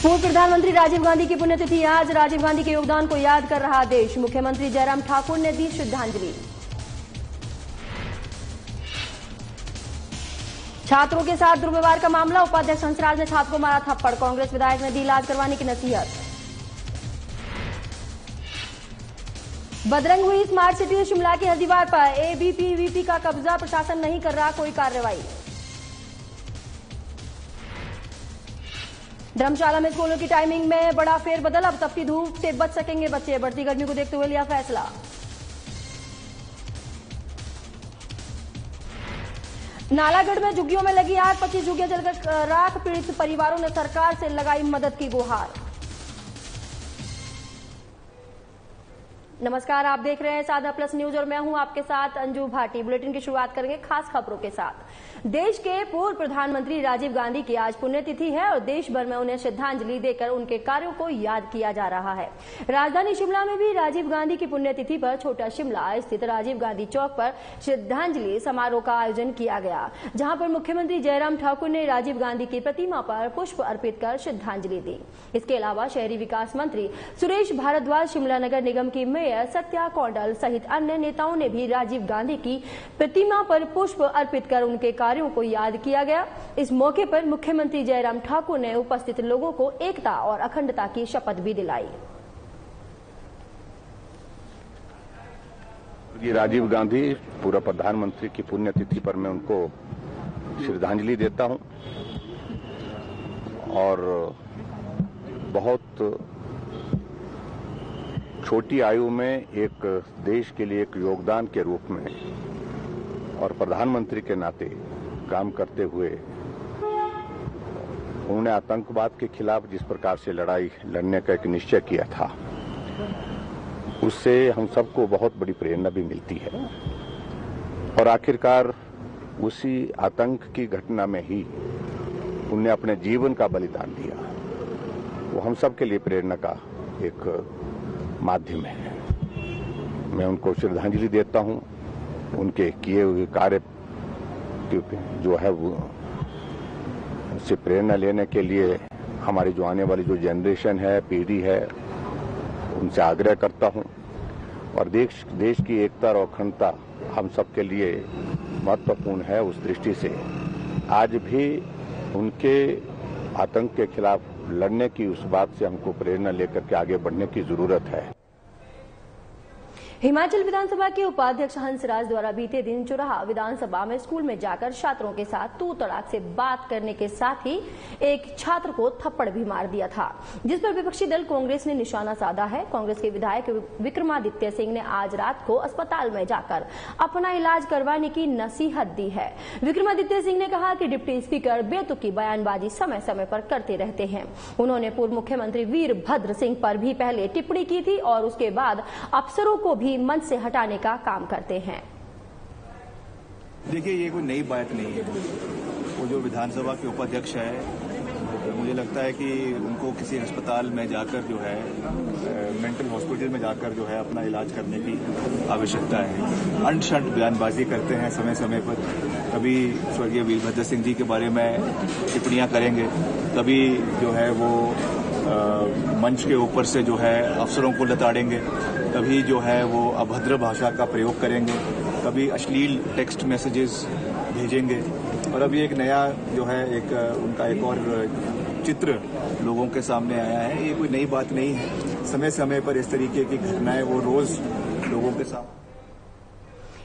पूर्व प्रधानमंत्री राजीव गांधी की पुण्यतिथि आज। राजीव गांधी के योगदान को याद कर रहा देश। मुख्यमंत्री जयराम ठाकुर ने दी श्रद्धांजलि। छात्रों के साथ दुर्व्यवहार का मामला, उपाध्यक्ष हंसराज ने छात्र को मारा थप्पड़। कांग्रेस विधायक ने दी इलाज करवाने की नसीहत। बदरंग हुई स्मार्ट सिटी शिमला के हल्दीवार पर एबीपीवीपी का कब्जा, प्रशासन नहीं कर रहा कोई कार्रवाई। धर्मशाला में स्कूलों की टाइमिंग में बड़ा फेरबदल, अब तपती धूप से बच सकेंगे बच्चे। बढ़ती गर्मी को देखते हुए लिया फैसला। नालागढ़ में झुग्गियों में लगी आग, 25 झुग्गियां जलकर राख। पीड़ित परिवारों ने सरकार से लगाई मदद की गुहार। नमस्कार, आप देख रहे हैं साधा प्लस न्यूज और मैं हूं आपके साथ अंजू भाटी। बुलेटिन की शुरुआत करेंगे खास खबरों के साथ। देश के पूर्व प्रधानमंत्री राजीव गांधी की आज पुण्यतिथि है और देश भर में उन्हें श्रद्धांजलि देकर उनके कार्यों को याद किया जा रहा है। राजधानी शिमला में भी राजीव गांधी की पुण्यतिथि पर छोटा शिमला स्थित राजीव गांधी चौक पर श्रद्धांजलि समारोह का आयोजन किया गया, जहां पर मुख्यमंत्री जयराम ठाकुर ने राजीव गांधी की प्रतिमा पर पुष्प अर्पित कर श्रद्धांजलि दी। इसके अलावा शहरी विकास मंत्री सुरेश भारद्वाज, शिमला नगर निगम की मेयर सत्या कौंडल सहित अन्य नेताओं ने भी राजीव गांधी की प्रतिमा पर पुष्प अर्पित कर उनके कार्यों को याद किया गया। इस मौके पर मुख्यमंत्री जयराम ठाकुर ने उपस्थित लोगों को एकता और अखंडता की शपथ भी दिलाई। राजीव गांधी पूर्व प्रधानमंत्री की पुण्यतिथि पर मैं उनको श्रद्धांजलि देता हूं और बहुत छोटी आयु में एक देश के लिए एक योगदान के रूप में और प्रधानमंत्री के नाते काम करते हुए उन्होंने आतंकवाद के खिलाफ जिस प्रकार से लड़ाई लड़ने का एक निश्चय किया था, उससे हम सबको बहुत बड़ी प्रेरणा भी मिलती है। और आखिरकार उसी आतंक की घटना में ही उन्होंने अपने जीवन का बलिदान दिया। वो हम सब के लिए प्रेरणा का एक माध्यम है। मैं उनको श्रद्धांजलि देता हूं। उनके किए हुए कार्य जो है वो उससे प्रेरणा लेने के लिए हमारी जो आने वाली जो जनरेशन है, पीढ़ी है, उनसे आग्रह करता हूं। और देश की एकता और अखंडता हम सब के लिए महत्वपूर्ण है। उस दृष्टि से आज भी उनके आतंक के खिलाफ लड़ने की उस बात से हमको प्रेरणा लेकर के आगे बढ़ने की जरूरत है। हिमाचल विधानसभा के उपाध्यक्ष हंसराज द्वारा बीते दिन चुराहा विधानसभा में स्कूल में जाकर छात्रों के साथ तू तड़ाक से बात करने के साथ ही एक छात्र को थप्पड़ भी मार दिया था, जिस पर विपक्षी दल कांग्रेस ने निशाना साधा है। कांग्रेस के विधायक विक्रमादित्य सिंह ने आज रात को अस्पताल में जाकर अपना इलाज करवाने की नसीहत दी है। विक्रमादित्य सिंह ने कहा कि डिप्टी स्पीकर बेतुकी बयानबाजी समय समय पर करते रहते हैं। उन्होंने पूर्व मुख्यमंत्री वीरभद्र सिंह पर भी पहले टिप्पणी की थी और उसके बाद अफसरों को भी मंच से हटाने का काम करते हैं। देखिए, ये कोई नई बात नहीं है। वो जो विधानसभा के उपाध्यक्ष है, मुझे लगता है कि उनको किसी अस्पताल में जाकर जो है मेंटल हॉस्पिटल में जाकर जो है अपना इलाज करने की आवश्यकता है। अनशंट बयानबाजी करते हैं समय समय पर। कभी स्वर्गीय वीरभद्र सिंह जी के बारे में टिप्पणियां करेंगे, कभी जो है वो मंच के ऊपर से जो है अफसरों को लताड़ेंगे, कभी जो है वो अभद्र भाषा का प्रयोग करेंगे, कभी अश्लील टेक्स्ट मैसेजेस भेजेंगे। और अभी एक नया जो है उनका एक और चित्र लोगों के सामने आया है। ये कोई नई बात नहीं है। समय समय पर इस तरीके की घटनाएं वो रोज लोगों के सामने।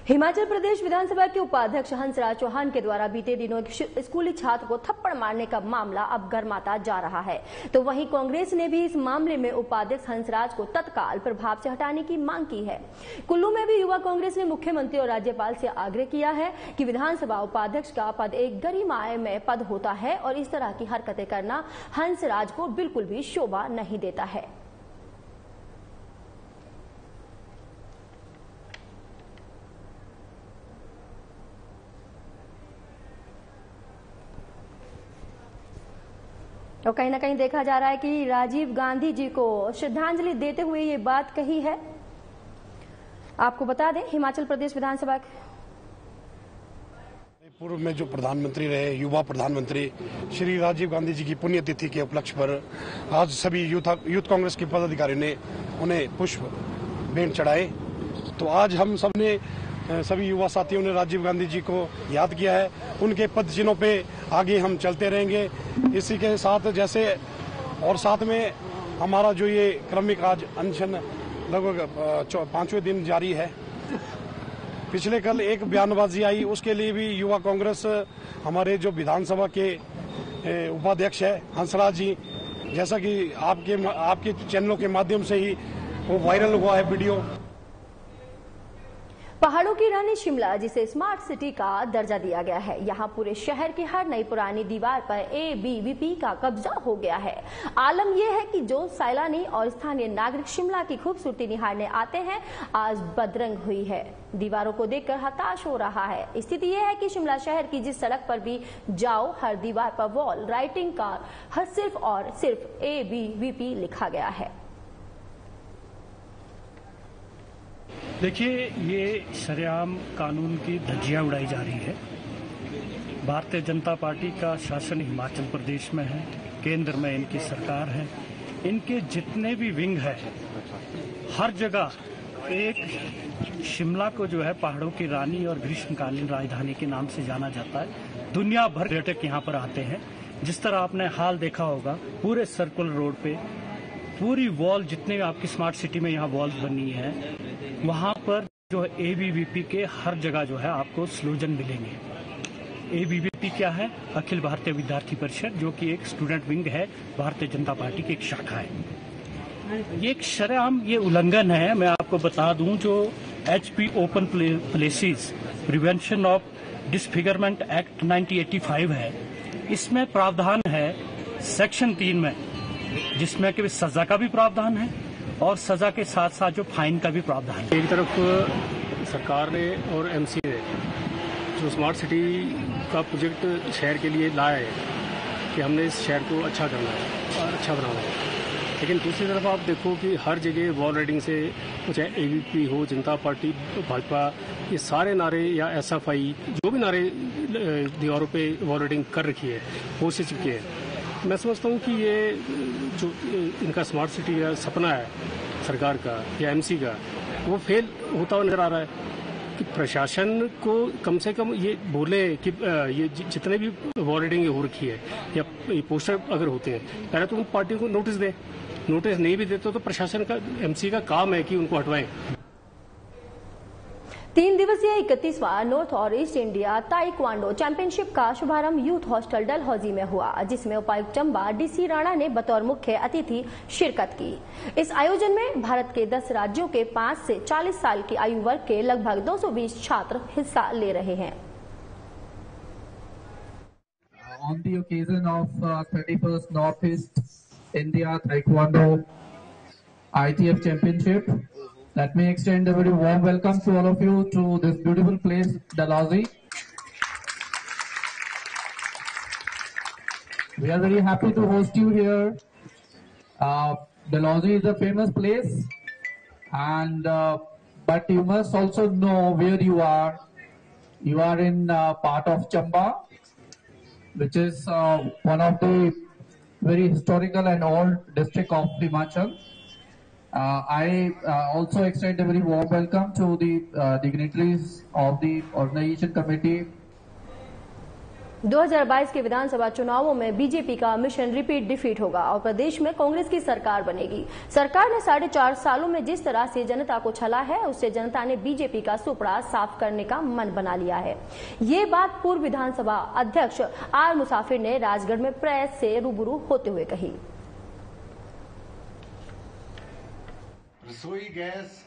हिमाचल प्रदेश विधानसभा के उपाध्यक्ष हंसराज चौहान के द्वारा बीते दिनों एक स्कूली छात्र को थप्पड़ मारने का मामला अब गर्माता जा रहा है, तो वहीं कांग्रेस ने भी इस मामले में उपाध्यक्ष हंसराज को तत्काल प्रभाव से हटाने की मांग की है। कुल्लू में भी युवा कांग्रेस ने मुख्यमंत्री और राज्यपाल से आग्रह किया है कि विधानसभा उपाध्यक्ष का पद एक गरिमामय पद होता है और इस तरह की हरकतें करना हंसराज को बिल्कुल भी शोभा नहीं देता है। और कहीं ना कहीं देखा जा रहा है कि राजीव गांधी जी को श्रद्धांजलि देते हुए ये बात कही है। आपको बता दें, हिमाचल प्रदेश विधानसभा पूर्व में जो प्रधानमंत्री रहे, युवा प्रधानमंत्री श्री राजीव गांधी जी की पुण्यतिथि के उपलक्ष्य पर आज सभी यूथ कांग्रेस के पदाधिकारी ने उन्हें पुष्प भेंट चढ़ाए। तो आज हम सबने सभी युवा साथियों ने राजीव गांधी जी को याद किया है। उनके पद चिन्हों पे आगे हम चलते रहेंगे। इसी के साथ जैसे और साथ में हमारा जो ये क्रमिक आज अनशन लगभग 5वें दिन जारी है। पिछले कल एक बयानबाजी आई, उसके लिए भी युवा कांग्रेस हमारे जो विधानसभा के उपाध्यक्ष है हंसराज जी, जैसा कि आपके चैनलों के माध्यम से ही वो वायरल हुआ है वीडियो। पहाड़ों की रानी शिमला, जिसे स्मार्ट सिटी का दर्जा दिया गया है, यहाँ पूरे शहर की हर नई पुरानी दीवार पर एबीवीपी का कब्जा हो गया है। आलम यह है कि जो सैलानी और स्थानीय नागरिक शिमला की खूबसूरती निहारने आते हैं, आज बदरंग हुई है। दीवारों को देखकर हताश हो रहा है। स्थिति यह है कि शिमला शहर की जिस सड़क पर भी जाओ, हर दीवार पर वॉल राइटिंग का हर सिर्फ और सिर्फ एबीवीपी लिखा गया है। देखिए, ये सरेआम कानून की धज्जियां उड़ाई जा रही है। भारतीय जनता पार्टी का शासन हिमाचल प्रदेश में है, केंद्र में इनकी सरकार है। इनके जितने भी विंग है, हर जगह एक शिमला को जो है पहाड़ों की रानी और ग्रीष्मकालीन राजधानी के नाम से जाना जाता है। दुनिया भर पर्यटक यहाँ पर आते हैं। जिस तरह आपने हाल देखा होगा, पूरे सर्कुलर रोड पे पूरी वॉल, जितने आपकी स्मार्ट सिटी में यहाँ वॉल्स बनी है, वहां पर जो है एबीवीपी के हर जगह जो है आपको स्लोगन मिलेंगे। एबीवीपी क्या है? अखिल भारतीय विद्यार्थी परिषद, जो कि एक स्टूडेंट विंग है, भारतीय जनता पार्टी की एक शाखा है। ये एक शरेआम ये उल्लंघन है। मैं आपको बता दूं, जो HP open places prevention of disfigurement act 1985 है, इसमें प्रावधान है सेक्शन 3 में, जिसमें कि सजा का भी प्रावधान है और सजा के साथ साथ जो फाइन का भी प्रावधान है। एक तरफ सरकार ने और MC ने जो स्मार्ट सिटी का प्रोजेक्ट शहर के लिए लाया है कि हमने इस शहर को अच्छा करना है और अच्छा बनाना है, लेकिन दूसरी तरफ आप देखो कि हर जगह वॉल राइटिंग से, चाहे ABP हो, जनता पार्टी, भाजपा, ये सारे नारे या SFI जो भी नारे दीवारों पे वॉल राइटिंग कर रखी है, हो से चुकी है। मैं समझता हूँ कि ये जो इनका स्मार्ट सिटी का सपना है सरकार का या MC का, वो फेल होता हुआ नजर आ रहा है। कि प्रशासन को कम से कम ये बोले कि ये जितने भी वॉल राइटिंग हो रखी है या पोस्टर अगर होते हैं, पहले तो उन पार्टियों को नोटिस दें। नोटिस नहीं भी देते तो प्रशासन का, MC का काम है कि उनको हटवाएं। 3 दिवसीय 31वां नॉर्थ और ईस्ट इंडिया ताइक्वांडो चैंपियनशिप का शुभारंभ यूथ हॉस्टल डलहौजी में हुआ, जिसमें उपायुक्त चंबा DC राणा ने बतौर मुख्य अतिथि शिरकत की। इस आयोजन में भारत के 10 राज्यों के 5 से 40 साल की आयु वर्ग के लगभग 220 छात्र हिस्सा ले रहे हैं। On the occasion of 31st Northeast India Taekwondo ITF Championship, let me extend a very warm welcome to all of you to this beautiful place, Dalhousie. We are very happy to host you here. Dalhousie is a famous place, and but you must also know where you are. You are in part of Chamba, which is one of the very historical and old district of Himachal. I also extend a very warm welcome to the dignitaries of the organization committee. 2022 के विधानसभा चुनावों में BJP का mission repeat defeat होगा और प्रदेश में कांग्रेस की सरकार बनेगी। सरकार ने 4.5 सालों में जिस तरह से जनता को छला है, उससे जनता ने बीजेपी का सुपड़ा साफ करने का मन बना लिया है। ये बात पूर्व विधानसभा अध्यक्ष R मुसाफिर ने राजगढ़ में प्रेस से रूबरू होते हुए कही। रसोई गैस,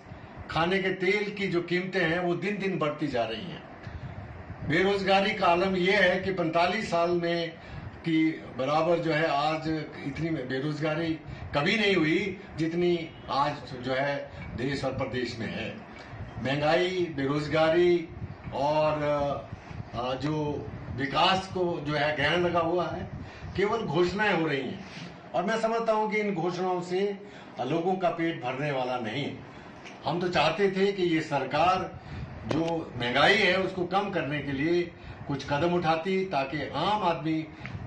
खाने के तेल की जो कीमतें हैं वो दिन दिन बढ़ती जा रही हैं। बेरोजगारी का आलम यह है कि 45 साल में की बराबर जो है आज इतनी बेरोजगारी कभी नहीं हुई जितनी आज जो है देश और प्रदेश में है। महंगाई, बेरोजगारी और जो विकास को जो है ग्रहण लगा हुआ है, केवल घोषणाएं हो रही हैं और मैं समझता हूं कि इन घोषणाओं से लोगों का पेट भरने वाला नहीं। हम तो चाहते थे कि ये सरकार जो महंगाई है उसको कम करने के लिए कुछ कदम उठाती, ताकि आम आदमी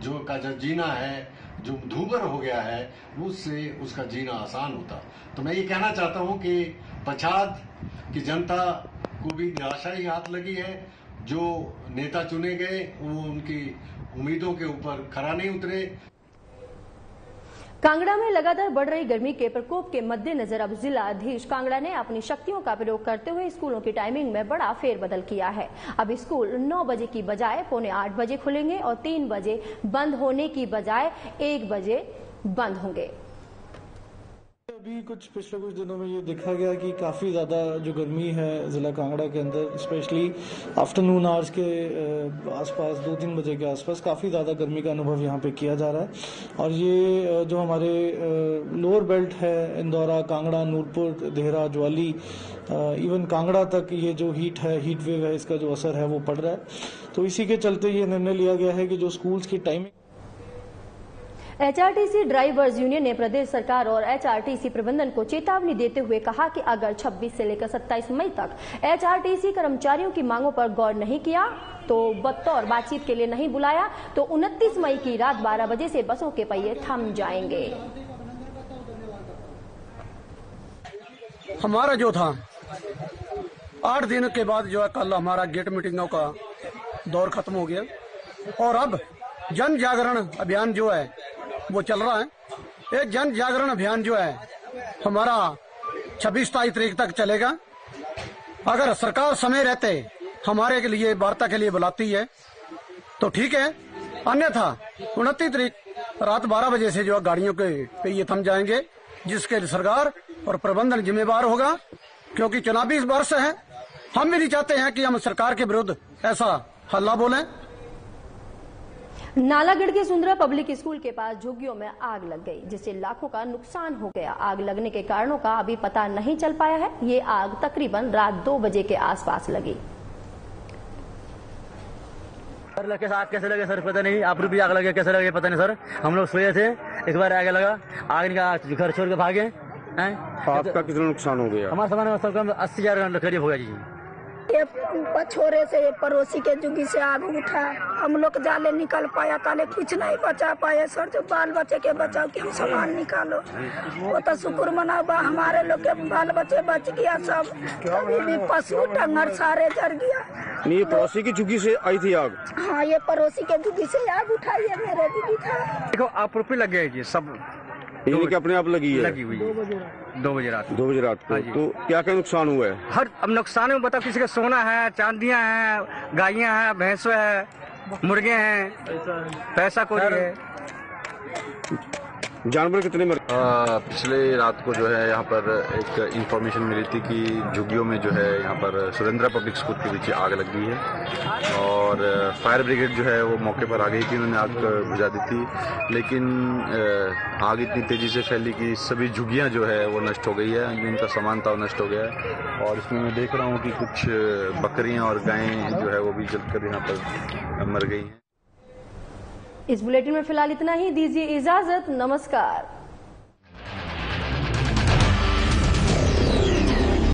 का जो जीना है, जो दूभर हो गया है, उससे उसका जीना आसान होता। तो मैं ये कहना चाहता हूं कि पछाद की जनता को भी निराशा ही हाथ लगी है। जो नेता चुने गए वो उनकी उम्मीदों के ऊपर खरा नहीं उतरे। कांगड़ा में लगातार बढ़ रही गर्मी के प्रकोप के मद्देनजर अब जिलाधीश कांगड़ा ने अपनी शक्तियों का प्रयोग करते हुए स्कूलों की टाइमिंग में बड़ा फेरबदल किया है। अब स्कूल 9 बजे की बजाय 7:45 बजे खुलेंगे और 3 बजे बंद होने की बजाय 1 बजे बंद होंगे। अभी पिछले कुछ दिनों में ये देखा गया कि काफ़ी ज़्यादा जो गर्मी है ज़िला कांगड़ा के अंदर, स्पेशली आफ्टरनून आवर्स के आसपास 2-3 बजे के आसपास काफ़ी ज़्यादा गर्मी का अनुभव यहाँ पे किया जा रहा है। और ये जो हमारे लोअर बेल्ट है, इंदौरा, कांगड़ा, नूरपुर, देहरा, ज्वाली, इवन कांगड़ा तक ये जो हीट वेव है, इसका जो असर है वो पड़ रहा है। तो इसी के चलते ये निर्णय लिया गया है कि जो स्कूल्स की टाइमिंग एचआरटीसी ड्राइवर्स यूनियन ने प्रदेश सरकार और एचआरटीसी प्रबंधन को चेतावनी देते हुए कहा कि अगर 26 से लेकर 27 मई तक एचआरटीसी कर्मचारियों की मांगों पर गौर नहीं किया, तो बतौर बातचीत के लिए नहीं बुलाया, तो 29 मई की रात 12 बजे से बसों के पहिए थम जाएंगे। हमारा जो था 8 दिन के बाद जो है कल हमारा गेट मीटिंगों का दौर खत्म हो गया और अब जन जागरण अभियान जो है वो चल रहा है। ये जन जागरण अभियान जो है हमारा 26-27 तारीख तक चलेगा। अगर सरकार समय रहते हमारे के लिए वार्ता के लिए बुलाती है तो ठीक है, अन्यथा 29 तारीख रात 12 बजे से जो है गाड़ियों के पहिए थम जाएंगे, जिसके लिए सरकार और प्रबंधन जिम्मेवार होगा। क्योंकि चुनावी वर्ष है, हम भी नहीं चाहते हैं कि हम सरकार के विरुद्ध ऐसा हल्ला बोलें। नालागढ़ के सुंदरा पब्लिक स्कूल के पास झुग्गियों में आग लग गई, जिससे लाखों का नुकसान हो गया। आग लगने के कारणों का अभी पता नहीं चल पाया है। ये आग तकरीबन रात 2 बजे के आसपास लगी। सर के साथ कैसे लगे सर पता नहीं, आप भी आग लगे कैसे लगे पता नहीं सर। हम लोग सोए थे, एक बार आग लगा, आग का घर छोड़ के भागे। आपका कितना नुकसान हो गया? हमारा सामान सब 80,000 करीब हो गया जी। ये पछोरे से पड़ोसी के जुगी से आग उठा, हम लोग जाले निकल पाया, ताले कुछ नहीं बचा पाए सर। जो बाल बच्चे के बचाओ कि हम सामान निकालो, वो तो शुक्र मनाओ हमारे लोग के बाल बच्चे बच गया सब। कभी भी पशु डंगर सारे जर गया। ये पड़ोसी की झुग्गी से आई थी आग? हाँ, ये पड़ोसी के झुग्गी से आग उठाई है, मेरे दीदी था। देखो आप रुपये लग गए जी सब, ये कि अपने आप लगी है? लगी हुई 2 बजे रात। 2 बजे रात को। तो क्या क्या नुकसान हुआ है? हर अब नुकसान में बताओ, किसी का सोना है, चांदियां हैं, गायियां हैं, भैंसों है, मुर्गे हैं, पैसा कौड़ी है। जानवर कितने मर? पिछले रात को जो है यहाँ पर एक इंफॉर्मेशन मिली थी कि झुग्गियों में जो है यहाँ पर सुरेंद्रा पब्लिक स्कूल के पीछे आग लग गई है और फायर ब्रिगेड जो है वो मौके पर आ गई थी, उन्होंने आग बुझा दी थी। लेकिन आग इतनी तेजी से फैली कि सभी झुग्गियाँ जो है वो नष्ट हो गई है, जिनका सामान था वो नष्ट हो गया है। और इसमें मैं देख रहा हूँ कि कुछ बकरियाँ और गायें जो है वो भी जलकर यहाँ पर मर गई हैं। इस बुलेटिन में फिलहाल इतना ही। दीजिए इजाजत, नमस्कार।